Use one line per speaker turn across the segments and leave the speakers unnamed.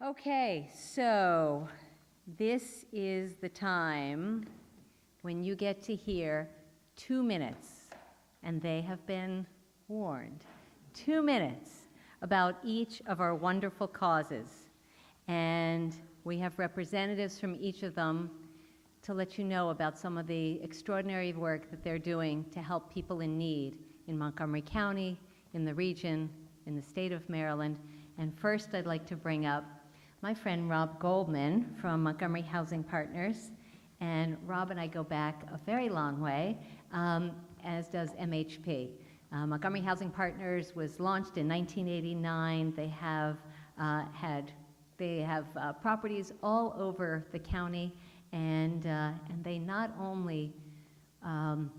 Okay, so this is the time when you get to hear 2 minutes, and they have been warned. 2 minutes about each of our wonderful causes. And we have representatives from each of them to let you know about some of the extraordinary work that they're doing to help people in need in Montgomery County, in the region, in the state of Maryland. And first, I'd like to bring up my friend Rob Goldman from Montgomery Housing Partners. And Rob and I go back a very long way, as does MHP. Montgomery Housing Partners was launched in 1989. They have properties all over the county, and they not only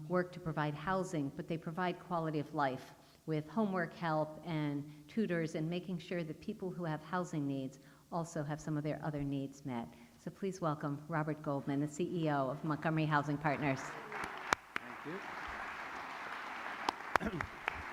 work to provide housing, but they provide quality of life with homework help and tutors, and making sure that people who have housing needs also have some of their other needs met. So please welcome Robert Goldman, the CEO of Montgomery Housing Partners.
Thank you.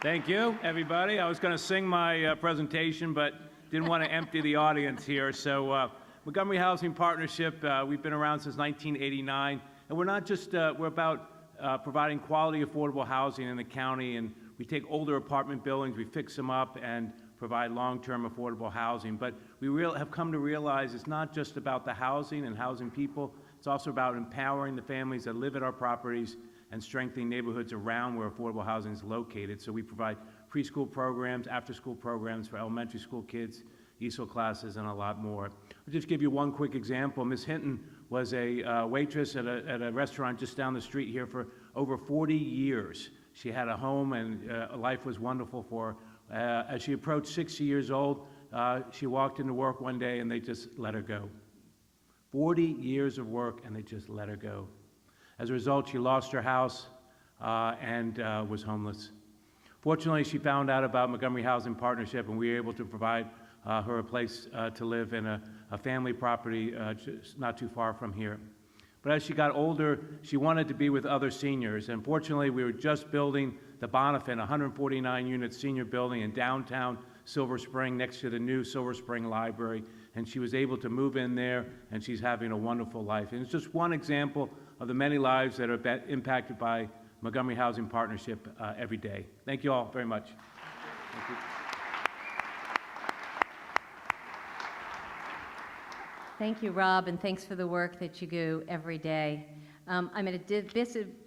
Thank you, everybody. I was going to sing my presentation, but didn't want to empty the audience here. So Montgomery Housing Partnership, we've been around since 1989, and we're not just, we're about providing quality, affordable housing in the county, and we take older apartment buildings, we fix them up, and provide long-term affordable housing. But we have come to realize it's not just about the housing and housing people, it's also about empowering the families that live at our properties and strengthening neighborhoods around where affordable housing is located. So we provide preschool programs, after-school programs for elementary school kids, ESOL classes, and a lot more. I'll just give you one quick example. Ms. Hinton was a waitress at a restaurant just down the street here for over 40 years. She had a home, and life was wonderful for her. As she approached 60 years old, she walked into work one day and they just let her go. 40 years of work and they just let her go. As a result, she lost her house and was homeless. Fortunately, she found out about Montgomery Housing Partnership, and we were able to provide her a place to live in a family property just not too far from here. But as she got older, she wanted to be with other seniors. And fortunately, we were just building the Bonifant, 149-unit senior building in downtown Silver Spring next to the new Silver Spring Library. And she was able to move in there, and she's having a wonderful life. And it's just one example of the many lives that are impacted by Montgomery Housing Partnership every day. Thank you all very much. Thank you.
Thank you, Rob, and thanks for the work that you do every day. I'm at a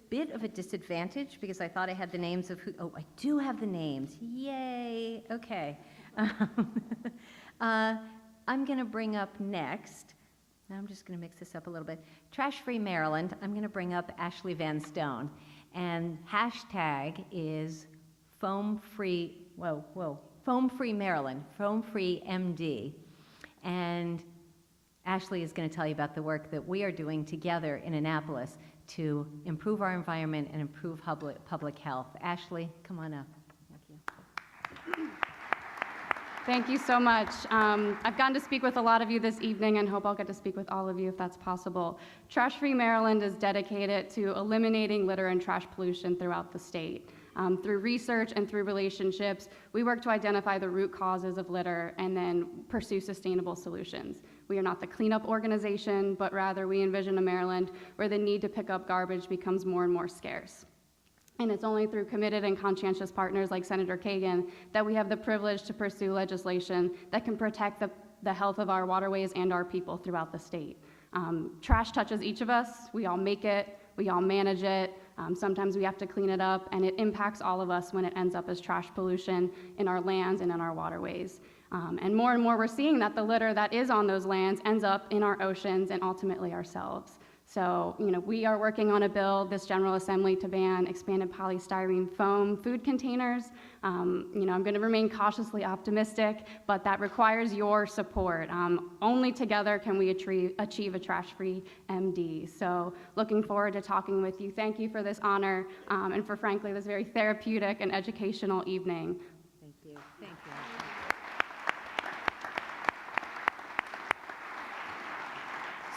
bit of a disadvantage because I thought I had the names of who. Oh, I do have the names. Yay. Okay. I'm going to bring up next. I'm just going to mix this up a little bit. Trash Free Maryland. I'm going to bring up Ashley Van Stone, and hashtag is Foam Free. Foam Free Maryland. Foam Free MD, and Ashley is going to tell you about the work that we are doing together in Annapolis to improve our environment and improve public health. Ashley, come on up. Thank you.
Thank you so much. I've gotten to speak with a lot of you this evening and hope I'll get to speak with all of you if that's possible. Trash Free Maryland is dedicated to eliminating litter and trash pollution throughout the state. Through research and through relationships, we work to identify the root causes of litter and then pursue sustainable solutions. We are not the cleanup organization, but rather we envision a Maryland where the need to pick up garbage becomes more and more scarce. And it's only through committed and conscientious partners like Senator Kagan that we have the privilege to pursue legislation that can protect the health of our waterways and our people throughout the state. Trash touches each of us. We all make it. We all manage it. Sometimes we have to clean it up, and it impacts all of us when it ends up as trash pollution in our lands and in our waterways. And more we're seeing that the litter that is on those lands ends up in our oceans and ultimately ourselves. So, we are working on a bill, this General Assembly, to ban expanded polystyrene foam food containers. I'm going to remain cautiously optimistic, but that requires your support. Only together can we achieve a trash-free MD. So, looking forward to talking with you. Thank you for this honor and for, frankly, this very therapeutic and educational evening.
Thank you. Thank you.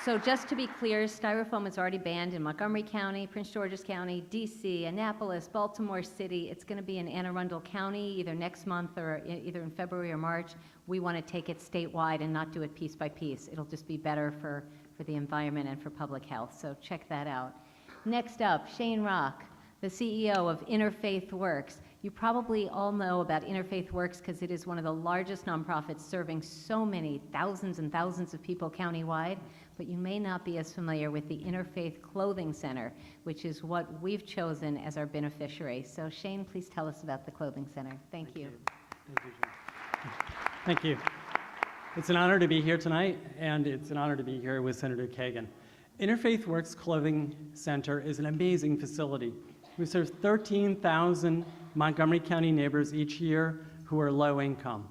So just to be clear, styrofoam is already banned in Montgomery County, Prince George's County, DC, Annapolis, Baltimore City. It's going to be in Anne Arundel County either next month or either in February or March. We want to take it statewide and not do it piece by piece. It'll just be better for the environment and for public health. So check that out. Next up, Shane Rock, the CEO of Interfaith Works. You probably all know about Interfaith Works because it is one of the largest nonprofits serving so many thousands and thousands of people countywide, but you may not be as familiar with the Interfaith Clothing Center, which is what we've chosen as our beneficiary. So Shane, please tell us about the Clothing Center. Thank you.
Thank you, Jen. Thank you. It's an honor to be here tonight, and it's an honor to be here with Senator Kagan. Interfaith Works Clothing Center is an amazing facility. We serve 13,000 Montgomery County neighbors each year who are low income.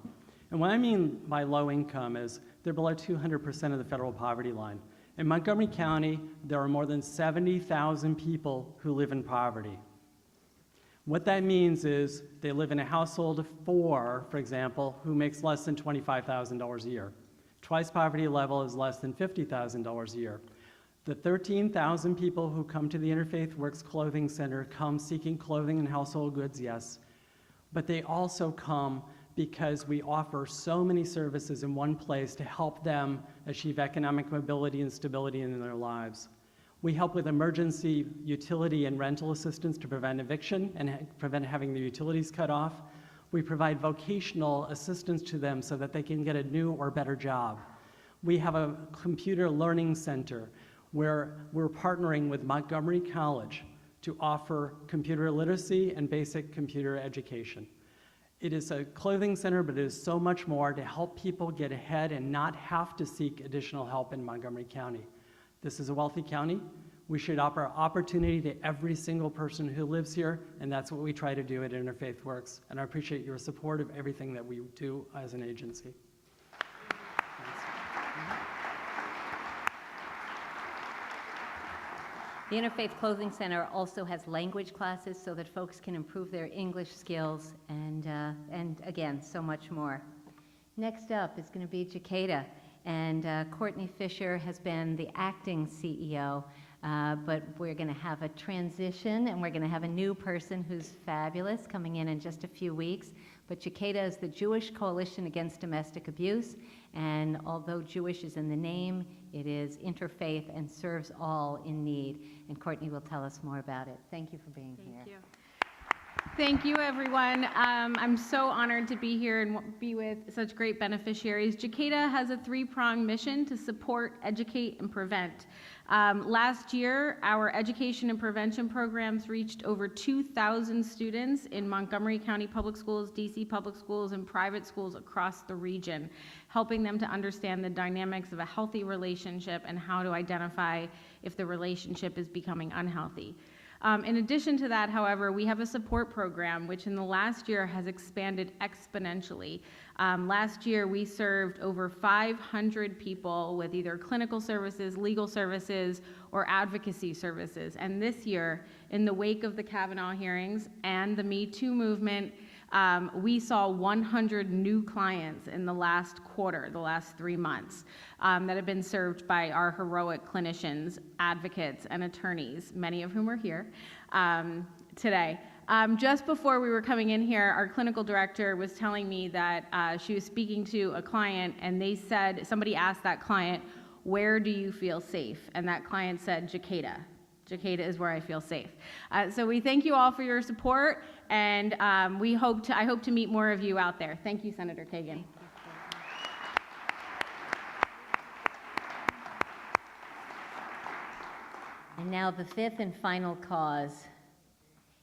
And what I mean by low income is they're below 200% of the federal poverty line. In Montgomery County, there are more than 70,000 people who live in poverty. What that means is they live in a household of 4, for example, who makes less than $25,000 a year. Twice poverty level is less than $50,000 a year. The 13,000 people who come to the Interfaith Works Clothing Center come seeking clothing and household goods, yes, but they also come because we offer so many services in one place to help them achieve economic mobility and stability in their lives. We help with emergency utility and rental assistance to prevent eviction and prevent having their utilities cut off. We provide vocational assistance to them so that they can get a new or better job. We have a computer learning center where we're partnering with Montgomery College to offer computer literacy and basic computer education. It is a clothing center, but it is so much more to help people get ahead and not have to seek additional help in Montgomery County. This is a wealthy county. We should offer opportunity to every single person who lives here, and that's what we try to do at Interfaith Works. And I appreciate your support of everything that we do as an agency.
The Interfaith Clothing Center also has language classes so that folks can improve their English skills and again, so much more. Next up is going to be Jacada, and Courtney Fisher has been the acting CEO, but we're going to have a transition and we're going to have a new person who's fabulous coming in just a few weeks. But Jacada is the Jewish Coalition Against Domestic Abuse, and although Jewish is in the name, it is interfaith and serves all in need. And Courtney will tell us more about it. Thank you for being here.
Thank you. Thank you, everyone. I'm so honored to be here and be with such great beneficiaries. Jacada has a 3-pronged mission to support, educate, and prevent. Last year, our education and prevention programs reached over 2,000 students in Montgomery County Public Schools, DC Public Schools, and private schools across the region, helping them to understand the dynamics of a healthy relationship and how to identify if the relationship is becoming unhealthy. In addition to that, however, we have a support program which in the last year has expanded exponentially. Last year, we served over 500 people with either clinical services, legal services, or advocacy services. And this year, in the wake of the Kavanaugh hearings and the Me Too movement, we saw 100 new clients in the last quarter, the last 3 months, that have been served by our heroic clinicians, advocates, and attorneys, many of whom are here today. Just before we were coming in here, our clinical director was telling me that she was speaking to a client, and they said, somebody asked that client, "Where do you feel safe?" And that client said, "Jacada. Jacada is where I feel safe." So we thank you all for your support, and I hope to meet more of you out there. Thank you, Senator Kagan.
And now the 5th and final cause.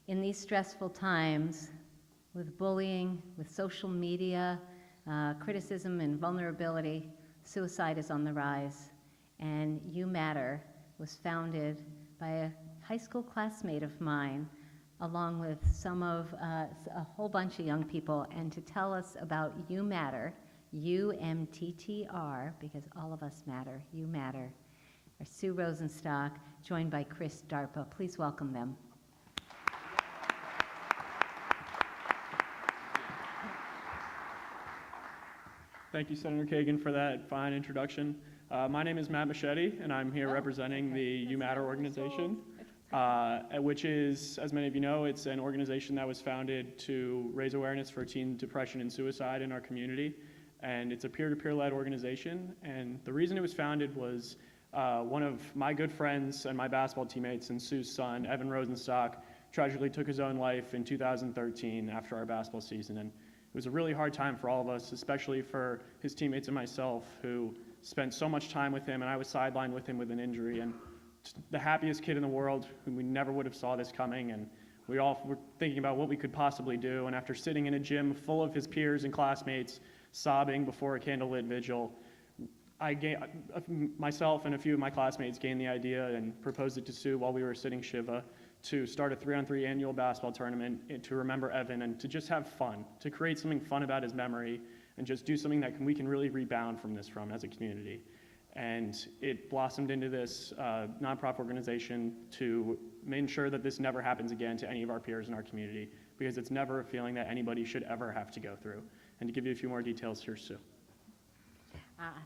In these stressful times, with bullying, with social media, criticism and vulnerability, suicide is on the rise. And You Matter was founded by a high school classmate of mine, along with a whole bunch of young people. And to tell us about You Matter, UMTTR, because all of us matter, You Matter, are Sue Rosenstock, joined by Chris Darpa. Please welcome them.
Thank you, Senator Kagan, for that fine introduction. My name is Matt Machete, and I'm here representing the UMatter organization, which is, as many of you know, it's an organization that was founded to raise awareness for teen depression and suicide in our community. And it's a peer-to-peer led organization. And the reason it was founded was one of my good friends and my basketball teammates and Sue's son, Evan Rosenstock, tragically took his own life in 2013 after our basketball season. And it was a really hard time for all of us, especially for his teammates and myself, who spent so much time with him, and I was sidelined with him with an injury. And the happiest kid in the world, whom we never would have saw this coming, and we all were thinking about what we could possibly do. And after sitting in a gym full of his peers and classmates, sobbing before a candlelit vigil, myself and a few of my classmates gained the idea and proposed it to Sue while we were sitting Shiva to start a 3-on-3 annual basketball tournament to remember Evan and to just have fun, to create something fun about his memory and just do something that we can really rebound from this as a community. And it blossomed into this nonprofit organization to make sure that this never happens again to any of our peers in our community, because it's never a feeling that anybody should ever have to go through. And to give you a few more details, here's Sue.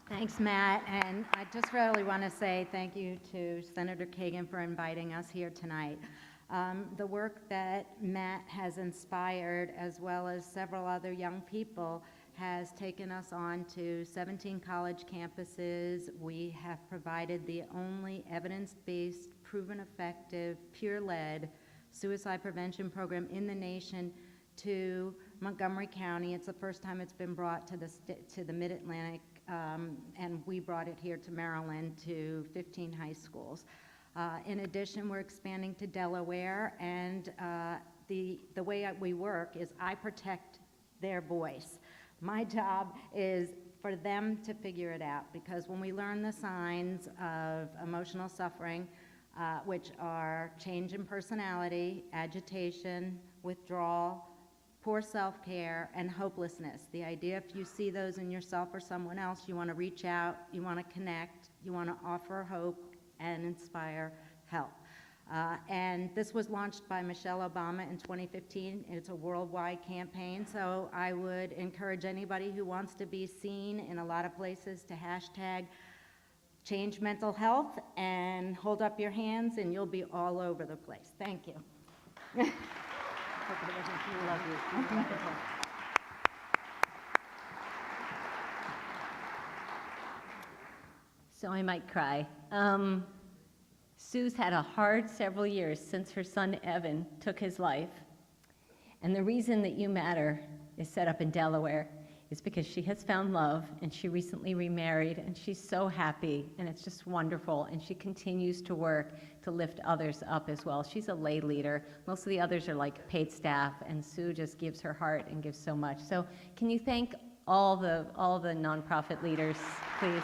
Thanks, Matt. And I just really want to say thank you to Senator Kagan for inviting us here tonight. The work that Matt has inspired, as well as several other young people, has taken us on to 17 college campuses. We have provided the only evidence-based, proven effective, peer-led suicide prevention program in the nation to Montgomery County. It's the first time it's been brought to the Mid-Atlantic, and we brought it here to Maryland to 15 high schools. In addition, we're expanding to Delaware, and the way we work is I protect their voice. My job is for them to figure it out, because when we learn the signs of emotional suffering, which are change in personality, agitation, withdrawal, poor self-care, and hopelessness. The idea, if you see those in yourself or someone else, you want to reach out, you want to connect, you want to offer hope and inspire help. And this was launched by Michelle Obama in 2015. It's a worldwide campaign, so I would encourage anybody who wants to be seen in a lot of places to hashtag change mental health and hold up your hands, and you'll be all over the place. Thank you. Love you. So I might cry. Sue's had a hard several years since her son Evan took his life. And the reason that UMatter is set up in Delaware is because she has found love, and she recently remarried, and she's so happy, and it's just wonderful, and she continues to work to lift others up as well. She's a lay leader. Most of the others are like paid staff, and Sue just gives her heart and gives so much. So can you thank all the nonprofit leaders, please?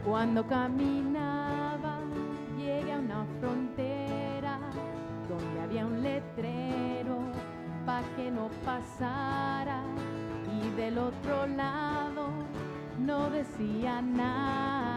Cuando caminaba, llegué a una frontera donde había un letrero pa' que no pasara, y del otro lado no decía nada.